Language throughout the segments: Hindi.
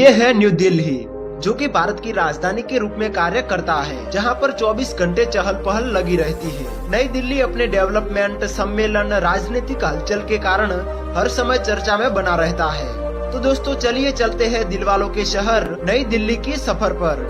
ये है न्यू दिल्ली, जो कि भारत की राजधानी के रूप में कार्य करता है, जहां पर 24 घंटे चहल पहल लगी रहती है। नई दिल्ली अपने डेवलपमेंट, सम्मेलन, राजनीतिक हलचल के कारण हर समय चर्चा में बना रहता है। तो दोस्तों चलिए चलते हैं दिलवालों के शहर नई दिल्ली की सफर पर।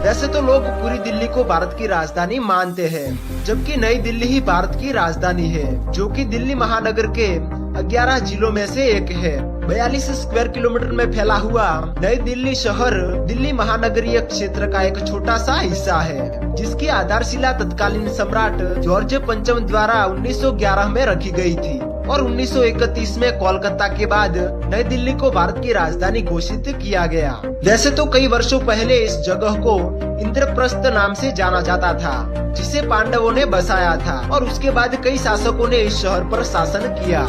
वैसे तो लोग पूरी दिल्ली को भारत की राजधानी मानते हैं, जबकि नई दिल्ली ही भारत की राजधानी है, जो कि दिल्ली महानगर के 11 जिलों में से एक है। 42 स्क्वायर किलोमीटर में फैला हुआ नई दिल्ली शहर दिल्ली महानगरीय क्षेत्र का एक छोटा सा हिस्सा है, जिसकी आधारशिला तत्कालीन सम्राट जॉर्ज पंचम द्वारा 1911 में रखी गई थी और 1931 में कोलकाता के बाद नई दिल्ली को भारत की राजधानी घोषित किया गया। वैसे तो कई वर्षों पहले इस जगह को इंद्रप्रस्थ नाम से जाना जाता था, जिसे पांडवों ने बसाया था और उसके बाद कई शासकों ने इस शहर पर शासन किया।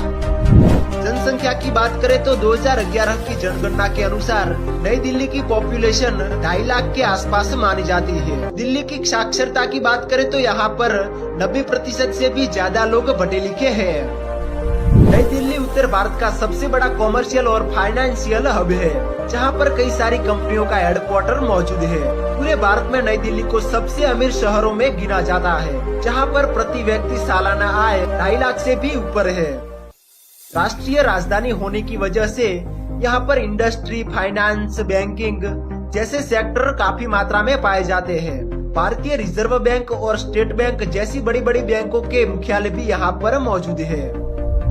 जनसंख्या की बात करें तो 2011 की जनगणना के अनुसार नई दिल्ली की पॉपुलेशन 2.5 लाख के आसपास मानी जाती है। दिल्ली की साक्षरता की बात करें तो यहाँ पर 90% से भी ज्यादा लोग पढ़े लिखे हैं। नई दिल्ली उत्तर भारत का सबसे बड़ा कॉमर्शियल और फाइनेंशियल हब है, जहां पर कई सारी कंपनियों का हेडक्वार्टर मौजूद है। पूरे भारत में नई दिल्ली को सबसे अमीर शहरों में गिना जाता है, जहां पर प्रति व्यक्ति सालाना आय 2.5 लाख से भी ऊपर है। राष्ट्रीय राजधानी होने की वजह से यहाँ पर इंडस्ट्री, फाइनेंस, बैंकिंग जैसे सेक्टर काफी मात्रा में पाए जाते हैं। भारतीय रिजर्व बैंक और स्टेट बैंक जैसी बड़ी बड़ी बैंकों के मुख्यालय भी यहाँ पर मौजूद है।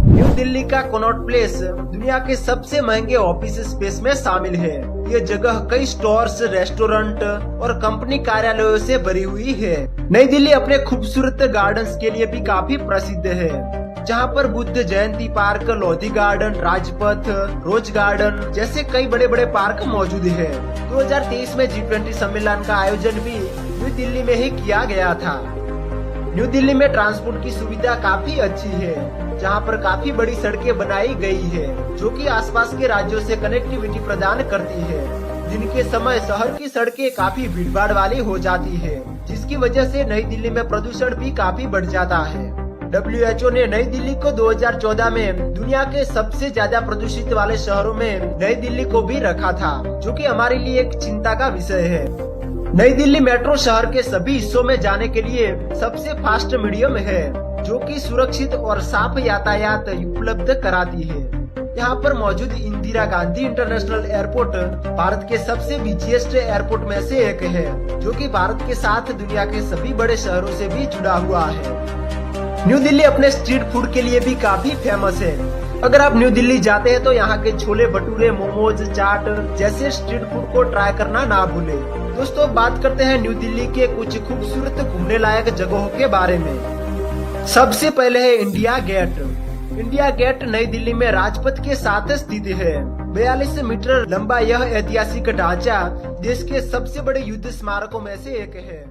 न्यू दिल्ली का कनॉट प्लेस दुनिया के सबसे महंगे ऑफिस स्पेस में शामिल है। ये जगह कई स्टोर्स, रेस्टोरेंट और कंपनी कार्यालयों से भरी हुई है। नई दिल्ली अपने खूबसूरत गार्डन्स के लिए भी काफी प्रसिद्ध है, जहाँ पर Buddha Jayanti Park, Lodhi Garden, Rajpath, Rose Garden जैसे कई बड़े बड़े पार्क मौजूद है। 2023 में G20 सम्मेलन का आयोजन भी न्यू दिल्ली में ही किया गया था। न्यू दिल्ली में ट्रांसपोर्ट की सुविधा काफी अच्छी है, जहाँ पर काफी बड़ी सड़कें बनाई गई है, जो कि आसपास के राज्यों से कनेक्टिविटी प्रदान करती है। दिन के समय शहर की सड़कें काफी भीड़भाड़ वाली हो जाती है, जिसकी वजह से नई दिल्ली में प्रदूषण भी काफी बढ़ जाता है। WHO ने नई दिल्ली को 2014 में दुनिया के सबसे ज्यादा प्रदूषित वाले शहरों में नई दिल्ली को भी रखा था, जो कि हमारे लिए एक चिंता का विषय है। नई दिल्ली मेट्रो शहर के सभी हिस्सों में जाने के लिए सबसे फास्ट मीडियम है, जो कि सुरक्षित और साफ यातायात उपलब्ध कराती है। यहाँ पर मौजूद इंदिरा गांधी इंटरनेशनल एयरपोर्ट भारत के सबसे बिजिएस्ट एयरपोर्ट में से एक है, जो कि भारत के साथ दुनिया के सभी बड़े शहरों से भी जुड़ा हुआ है। न्यू दिल्ली अपने स्ट्रीट फूड के लिए भी काफी फेमस है। अगर आप न्यू दिल्ली जाते हैं तो यहाँ के छोले भटूरे, मोमोज, चाट जैसे स्ट्रीट फूड को ट्राई करना ना भूले। दोस्तों बात करते हैं न्यू दिल्ली के कुछ खूबसूरत घूमने लायक जगहों के बारे में। सबसे पहले है इंडिया गेट। इंडिया गेट नई दिल्ली में राजपथ के साथ स्थित है। 42 मीटर लंबा यह ऐतिहासिक ढांचा देश के सबसे बड़े युद्ध स्मारकों में से एक है।